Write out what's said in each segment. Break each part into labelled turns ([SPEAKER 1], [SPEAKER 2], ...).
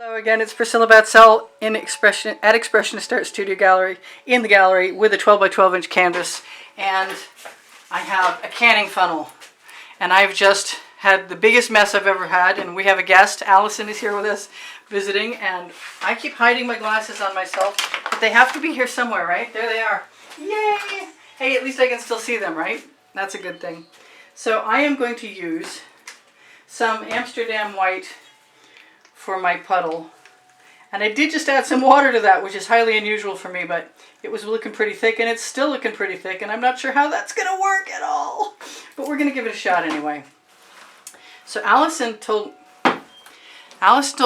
[SPEAKER 1] Hello again, it's Priscilla Batzell at Expressionist Art Studio Gallery, in the gallery with a 12 by 12 inch canvas, and I have a canning funnel. And I've just had the biggest mess I've ever had, and we have a guest. Allison is here with us visiting, and I keep hiding my glasses on myself, but they have to be here somewhere, right? There they are. Yay! Hey, at least I can still see them, right? That's a good thing. So I am going to use some Amsterdam white for my puddle, and I did just add some water to that, which is highly unusual for me, but it was looking pretty thick, and it's still looking pretty thick, and I'm not sure how that's gonna work at all, but we're gonna give it a shot anyway. So Allison told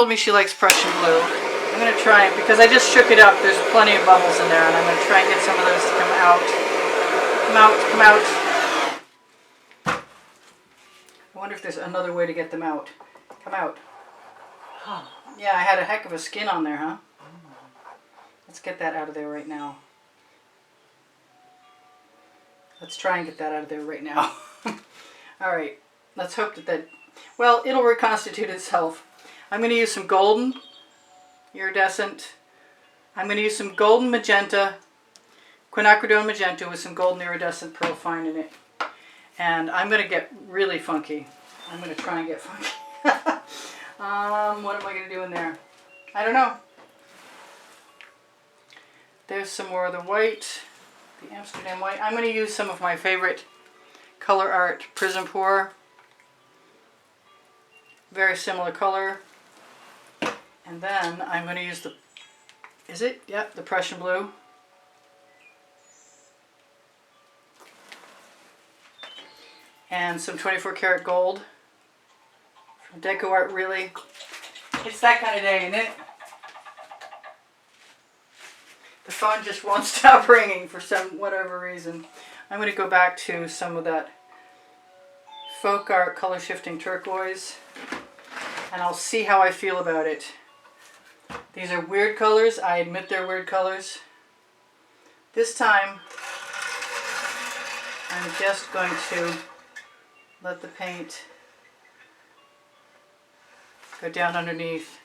[SPEAKER 1] me she likes Prussian blue. I'm gonna try it because I just shook it up. There's plenty of bubbles in there, and I'm gonna try and get some of those to come out. Come out. I wonder if there's another way to get them out. Come out. Yeah, I had a heck of a skin on there, huh? Let's get that out of there right now. Let's try and get that out of there right now. Alright, let's hope that well, it'll reconstitute itself. I'm going to use some golden iridescent. I'm going to use some golden magenta, quinacridone magenta with some golden iridescent pearl fine in it. And I'm going to get really funky. I'm going to try and get funky. What am I going to do in there? I don't know. There's some more of the white, the Amsterdam white. I'm going to use some of my favorite color art prism pour. Very similar color. And then I'm going to use the, is it? Yep, the Prussian blue. And some 24 karat gold. From Deco Art, really. It's that kind of day, isn't it? The phone just won't stop ringing for some whatever reason. I'm going to go back to some of that folk art color shifting turquoise, and I'll see how I feel about it. These are weird colors. I admit they're weird colors. This time I'm just going to let the paint go down underneath.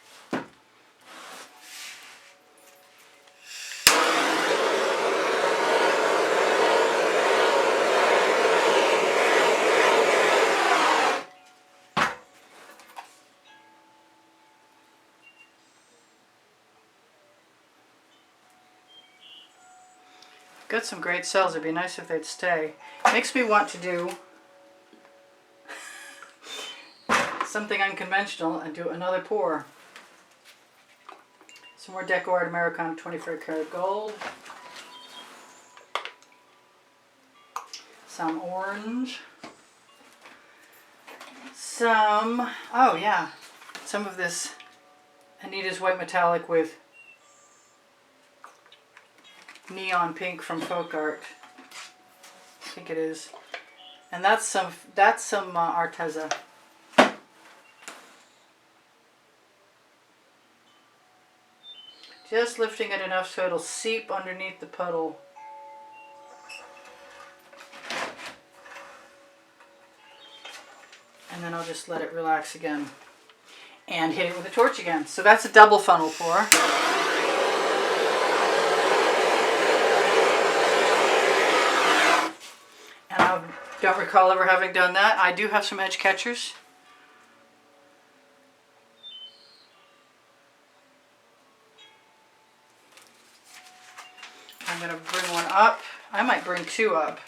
[SPEAKER 1] Got some great cells. It'd be nice if they'd stay. Makes me want to do something unconventional and do another pour. Some more Deco Art Americana 24 karat gold. Some orange. Some, oh yeah, some of this Anita's white metallic with neon pink from folk art. I think it is. And that's some Arteza. Just lifting it enough so it'll seep underneath the puddle. And then I'll just let it relax again. And hit it with a torch again. So that's a double funnel pour. And I don't recall ever having done that. I do have some edge catchers. I'm going to bring one up. I might bring two up.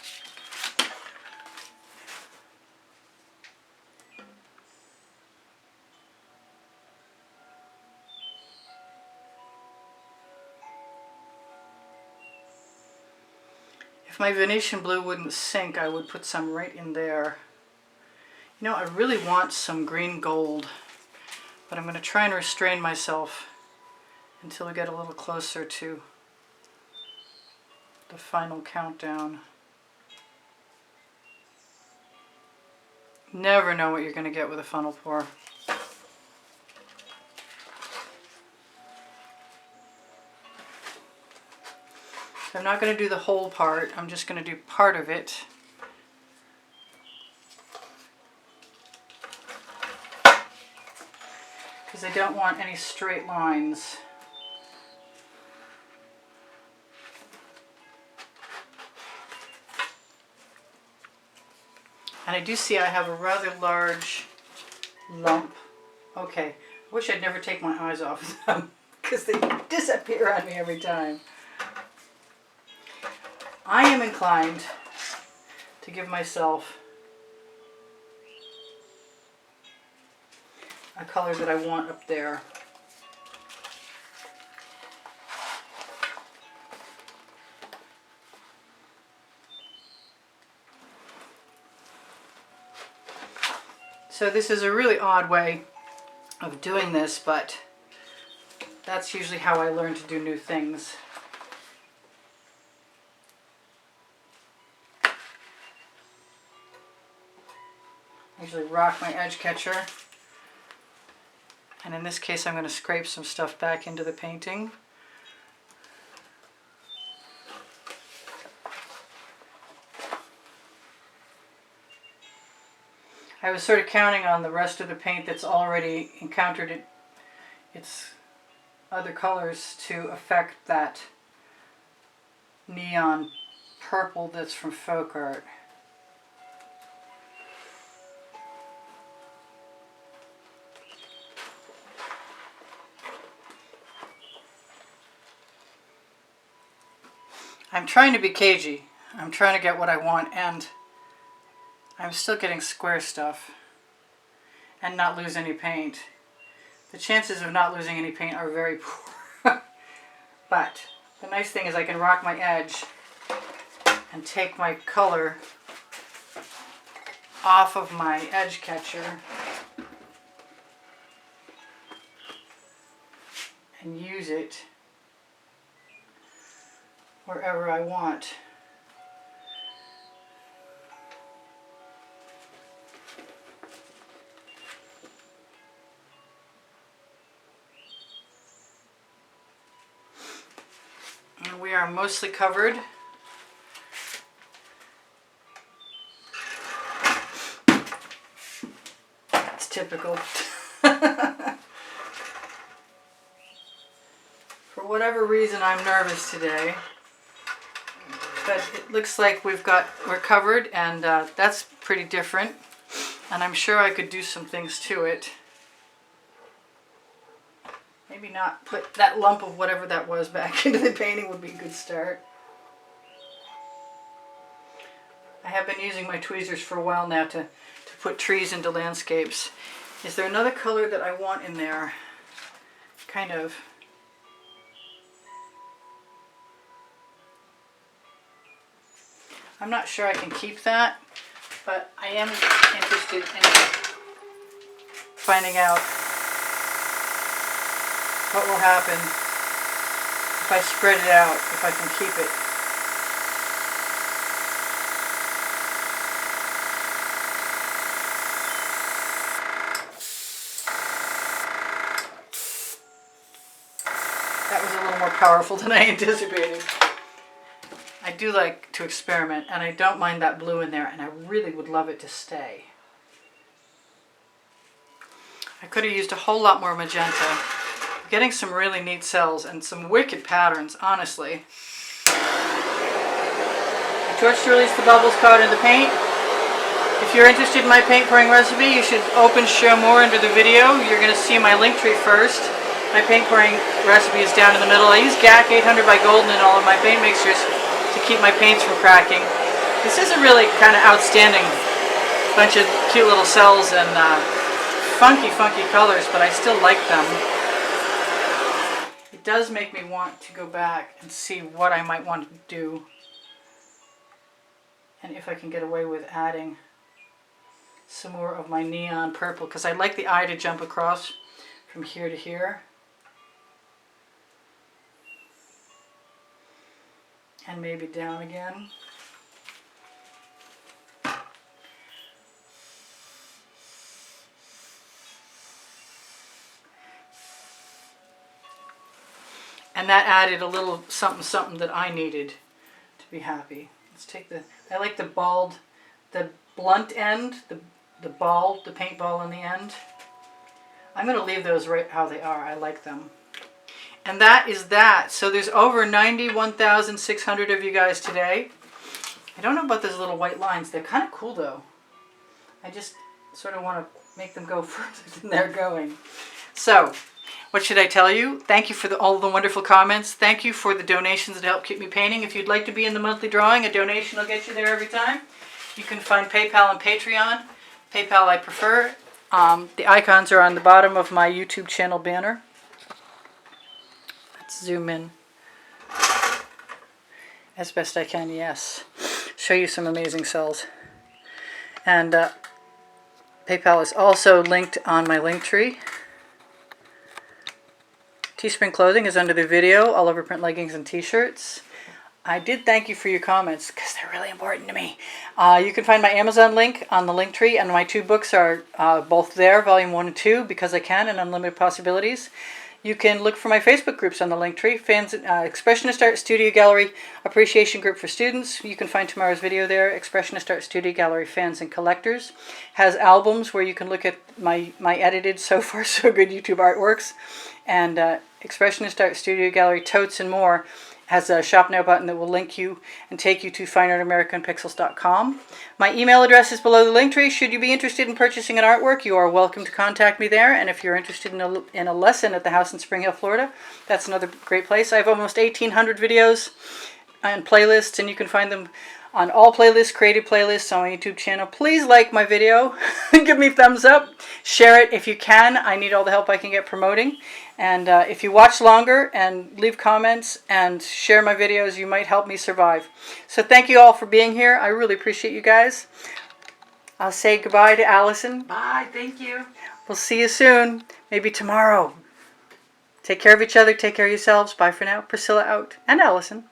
[SPEAKER 1] If my Venetian blue wouldn't sink, I would put some right in there. You know, I really want some green gold, but I'm going to try and restrain myself until we get a little closer to the final countdown. Never know what you're going to get with a funnel pour. So I'm not going to do the whole part, I'm just going to do part of it. Because I don't want any straight lines. And I do see I have a rather large lump. Okay, I wish I'd never take my eyes off them because they disappear on me every time. I am inclined to give myself a color that I want up there. So this is a really odd way of doing this, but that's usually how I learn to do new things. I usually rock my edge catcher, and in this case I'm going to scrape some stuff back into the painting. I was sort of counting on the rest of the paint that's already encountered its other colors to affect that neon purple that's from folk art. I'm trying to be cagey. I'm trying to get what I want, and I'm still getting square stuff and not lose any paint. The chances of not losing any paint are very poor. But the nice thing is I can rock my edge and take my color off of my edge catcher and use it wherever I want. And we are mostly covered. It's typical. For whatever reason, I'm nervous today. But it looks like we're covered, and that's pretty different. And I'm sure I could do some things to it. Maybe not put that lump of whatever that was back into the painting would be a good start. I have been using my tweezers for a while now to put trees into landscapes. Is there another color that I want in there? Kind of. I'm not sure I can keep that, but I am interested in finding out what will happen if I spread it out, if I can keep it. That was a little more powerful than I anticipated. I do like to experiment, and I don't mind that blue in there, and I really would love it to stay. I could have used a whole lot more magenta. I'm getting some really neat cells and some wicked patterns, honestly. I torched to release the bubbles caught in the paint. If you're interested in my paint pouring recipe, you should open Show More under the video. You're going to see my link tree first. My paint pouring recipe is down in the middle. I use GAC 800 by Golden in all of my paint mixtures to keep my paints from cracking. This is a really kind of outstanding bunch of cute little cells and funky colors, but I still like them. It does make me want to go back and see what I might want to do, and if I can get away with adding some more of my neon purple, because I'd like the eye to jump across from here to here. And maybe down again. And that added a little something that I needed to be happy. Let's take I like the blunt end, the paint ball on the end. I'm going to leave those right how they are. I like them. And that is that. So there's over 91,600 of you guys today. I don't know about those little white lines. They're kind of cool though. I just sort of want to make them go further than they're going. So, what should I tell you? Thank you for all the wonderful comments. Thank you for the donations that help keep me painting. If you'd like to be in the monthly drawing, a donation will get you there every time. You can find PayPal and Patreon. PayPal I prefer. The icons are on the bottom of my YouTube channel banner. Let's zoom in as best I can, yes. Show you some amazing cells. And PayPal is also linked on my link tree. Teespring clothing is under the video, all over print leggings and t-shirts. I did thank you for your comments because they're really important to me. You can find my Amazon link on the link tree, and my 2 books are both there, volume 1 and 2, Because I Can and Unlimited Possibilities. You can look for my Facebook groups on the link tree. Expressionist Art Studio Gallery Appreciation Group for Students. You can find tomorrow's video there. Expressionist Art Studio Gallery Fans and Collectors. Has albums where you can look at my edited, so far so good YouTube artworks. And Expressionist Art Studio Gallery Totes and More has a Shop Now button that will link you and take you to fineartamericanpixels.com. My email address is below the link tree. Should you be interested in purchasing an artwork, you are welcome to contact me there. And if you're interested in a lesson at the house in Spring Hill, Florida, that's another great place. I have almost 1,800 videos and playlists, and you can find them on all playlists, created playlists on my YouTube channel. Please like my video. Give me a thumbs up. Share it if you can. I need all the help I can get promoting. And if you watch longer and leave comments and share my videos, you might help me survive. So thank you all for being here. I really appreciate you guys. I'll say goodbye to Allison.
[SPEAKER 2] Bye. Thank you.
[SPEAKER 1] We'll see you soon. Maybe tomorrow. Take care of each other. Take care of yourselves. Bye for now. Priscilla out. And Allison.